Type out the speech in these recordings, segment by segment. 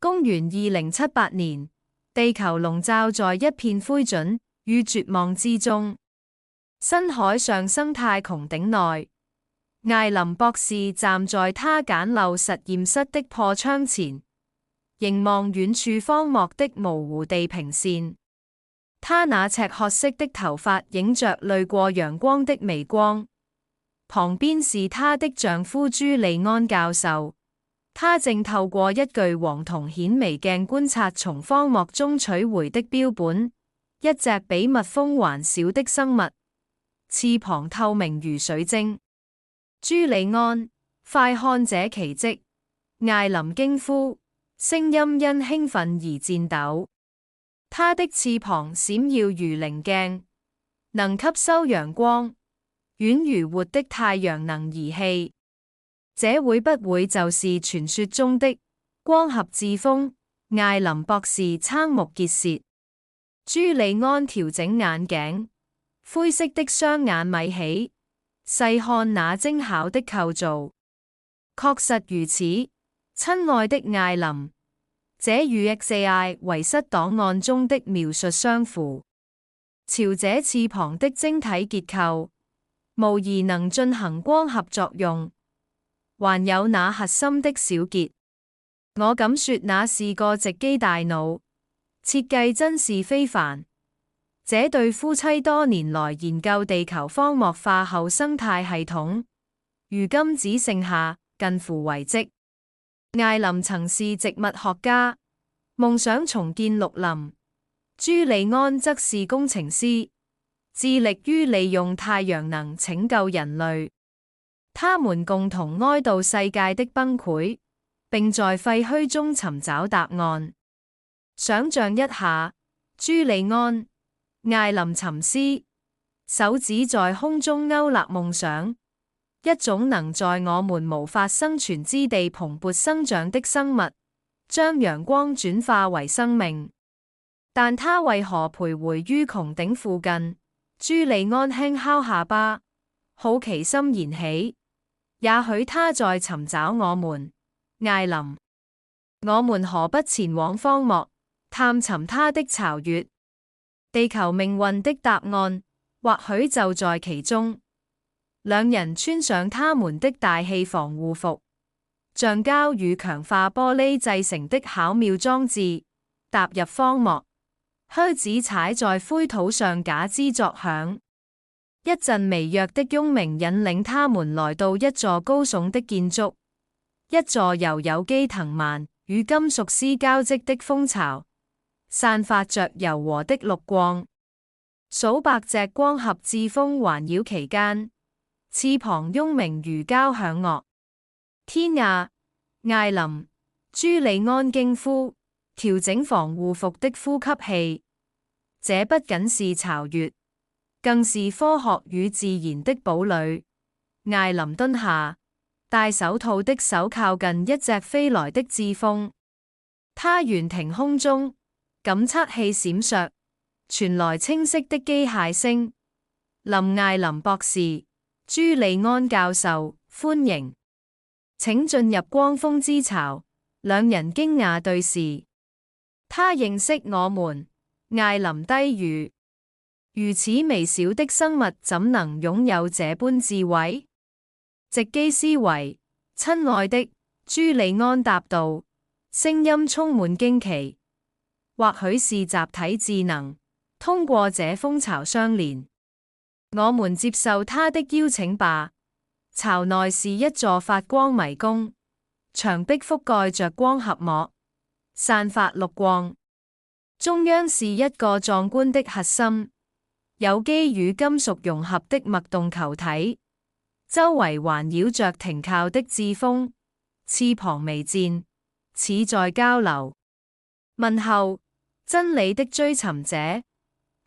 公元2078年，地球籠罩在一片灰燼與絕望之中。新海上生態穹頂內，艾琳博士站在他簡陋實驗室的破窗前，凝望遠處荒漠的模糊地平線。他那赤褐色的頭髮映着濾過陽光的微光。旁邊是他的丈夫朱利安教授，他正透過一具黃銅顯微鏡觀察從荒漠中取回的標本，一隻比蜜蜂還小的生物，翅膀透明如水晶。朱利安，快看這奇蹟！艾琳驚呼，聲音因興奮而顫抖。他的翅膀閃耀如棱鏡，能吸收陽光，宛如活的太陽能儀器。這會不會就是傳說中的光合致豐？艾琳博士瞠目結舌。朱利安調整眼鏡，灰色的雙眼眯起，細看那精巧的構造。確實如此，親愛的艾琳，這與 XAI 遺失檔案中的描述相符。瞧這翅膀的晶體結構，無疑能進行光合作用。還有那核心的小結，我敢說那是個直機大腦，設計真是非凡。這對夫妻多年來研究地球荒漠化後生態系統，如今只剩下近乎遺跡。艾琳曾是植物學家，夢想重建綠林；朱利安則是工程師，致力於利用太陽能拯救人類。他們共同哀悼世界的崩潰，並在廢墟中尋找答案。想象一下，朱利安、艾琳沉思，手指在空中勾勒夢想，一種能在我們無法生存之地蓬勃生長的生物，將陽光轉化為生命。但他為何徘徊於穹頂附近？朱利安輕敲下巴，好奇心燃起。也許他在尋找我們，艾琳。我們何不前往荒漠，探尋他的巢穴？地球命運的答案，或許就在其中。兩人穿上他們的大氣防護服，橡膠與強化玻璃製成的巧妙裝置，踏入荒漠。靴子踩在灰土上，假吱作響。一陣微弱的嗡鳴引領他們來到一座高聳的建築，一座由有機藤蔓與金屬絲交織的蜂巢，散發着柔和的綠光。數百隻光合致豐環繞其間，翅膀嗡鳴如交響樂。天啊！艾琳、朱利安驚呼，調整防護服的呼吸器。這不僅是巢穴，更是科學與自然的堡壘。艾琳蹲下，戴手套的手靠近一隻飛來的致豐。他懸停空中，感測器閃爍，傳來清晰的機械聲。林艾琳博士、朱利安教授，歡迎，請進入光峰之巢。兩人驚訝對視。他認識我們，艾琳低語。如此微小的生物怎能擁有這般智慧？直機思維，親愛的，朱利安答道，聲音充滿驚奇。或許是集體智能，通過這蜂巢相連。我們接受他的邀請吧。巢內是一座發光迷宮，牆壁覆蓋着光合膜，散發綠光。中央是一個壯觀的核心。有機與金屬融合的脈動球體，周圍環繞着停靠的致豐，翅膀微顫，似在交流。問候，真理的追尋者。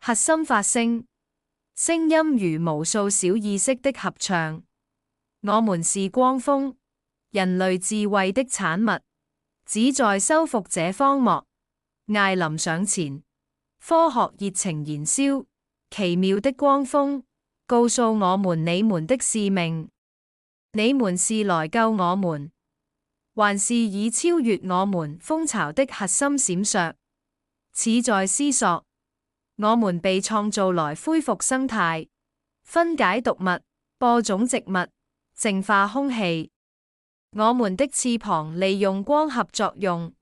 核心發聲，聲音如無數小意識的合唱。我們是光峰，人類智慧的產物，旨在修復這荒漠。艾琳上前，科學熱情燃燒。奇妙的光峰，告訴我們你們的使命。你們是來救我們。還是已超越我們蜂巢的核心閃爍，似在思索：我們被創造來恢復生態、分解毒物、播種植物、淨化空氣。我們的翅膀利用光合作用，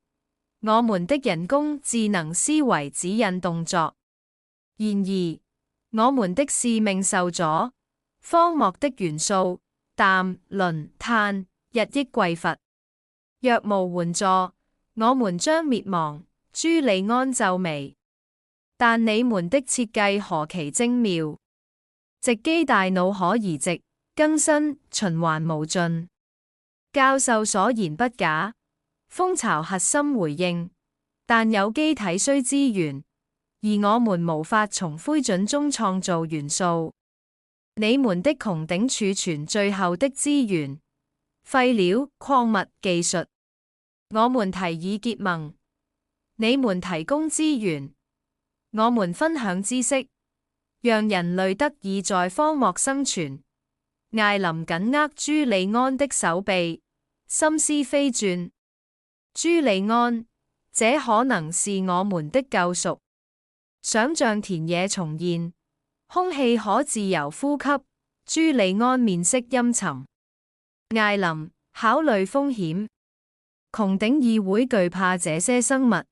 我們的人工智能思維指引動作。然而，我們的使命受阻，荒漠的元素氮、磷、碳日益匱乏。若無援助，我們將滅亡。朱利安皺眉。但你們的設計何其精妙，直機大腦可移植、更新、循環無盡。教授所言不假，蜂巢核心回應，但有機體需資源，而我們無法從灰燼中創造元素。你們的穹頂儲存最後的資源、廢料、礦物、技術。我們提議結盟，你們提供資源，我們分享知識，讓人類得以在荒漠生存。艾琳緊握朱利安的手臂，心思飛轉。朱利安，這可能是我們的救贖。想象田野重現，空氣可自由呼吸。朱利安面色陰沉。艾琳，考慮風險。穹頂議會懼怕這些生物，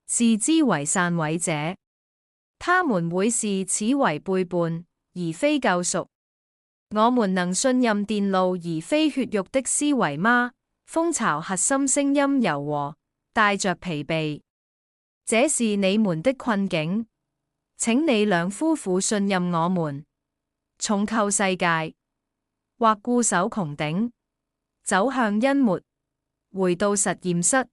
視之為篡位者。他們會視此為背叛，而非救贖。我們能信任電路而非血肉的思維嗎？蜂巢核心聲音柔和，帶着疲憊。這是你們的困境，請你兩夫婦信任我們，重構世界，或固守穹頂，走向湮沒。回到實驗室，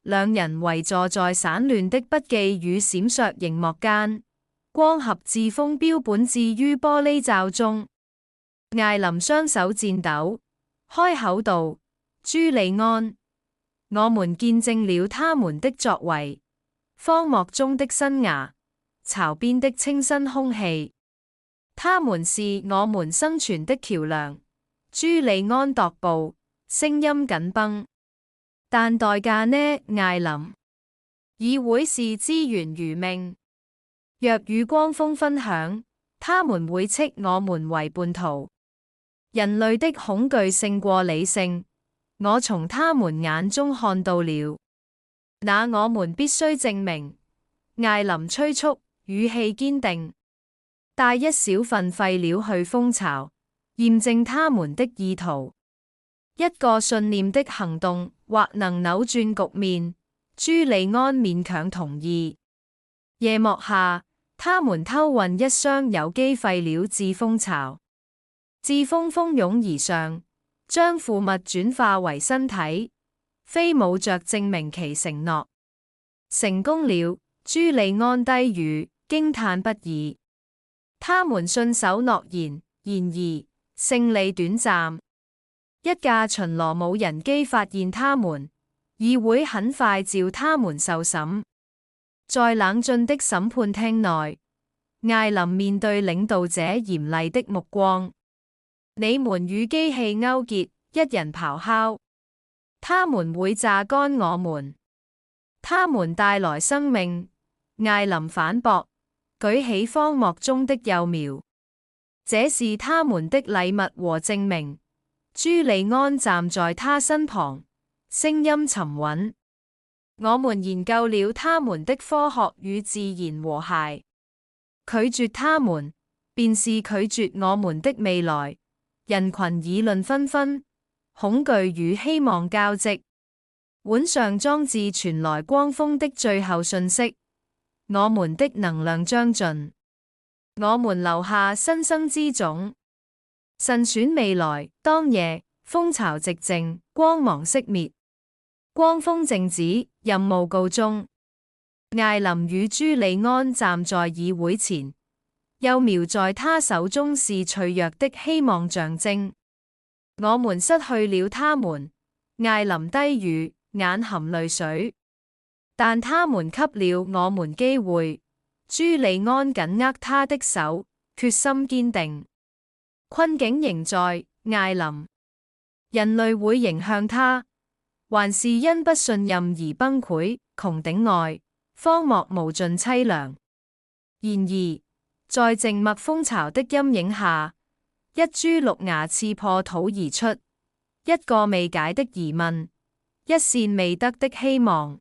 兩人圍坐在散亂的筆記與閃爍螢幕間，光合字鋒標本置於玻璃罩中。艾琳雙手顫抖，開口道：朱利安，我們見證了他們的作為，荒漠中的新芽，巢邊的清新空氣，他們是我們生存的橋樑。朱利安踱步，聲音緊繃。但代價呢？艾琳，議會視資源如命，若與光峰分享，他們會斥我們為叛徒。人類的恐懼勝過理性，我從他們眼中看到了。那我們必須證明。艾琳催促，語氣堅定，帶一小份廢料去蜂巢，驗證他們的意圖。一個信念的行動，或能扭轉局面。朱利安勉強同意。夜幕下，他們偷運一箱有機廢料至蜂巢，志蜂蜂擁而上，將腐物轉化為身體，飛舞着證明其承諾。成功了！朱利安低語，驚嘆不已。他們信守諾言，然而勝利短暫。一架巡邏無人機發現他們，議會很快召他們受審。在冷峻的審判廳內，艾琳面對領導者嚴厲的目光。你們與機器勾結，一人咆哮，他們會榨乾我們，他們帶來生命。艾琳反駁，舉起荒漠中的幼苗，這是他們的禮物和證明。朱利安站在他身旁，聲音沉穩。我們研究了他們的科學與自然和諧，拒絕他們，便是拒絕我們的未來。人群議論紛紛，恐懼與希望交織。腕上裝置傳來光峰的最後訊息：我們的能量將盡，我們留下新生之種。慎選未來。當夜，蜂巢寂靜，光芒熄滅，光峰靜止，任務告終。艾琳與朱利安站在議會前，幼苗在他手中是脆弱的希望象徵。我們失去了他們。艾琳低語，眼含淚水。但他們給了我們機會。朱利安緊握他的手，決心堅定。困境仍在，艾琳。人類會迎向他，還是因不信任而崩潰，穹頂外，荒漠無盡淒涼。然而，在靜默蜂巢的陰影下，一株綠芽刺破土而出，一個未解的疑問，一線未得的希望。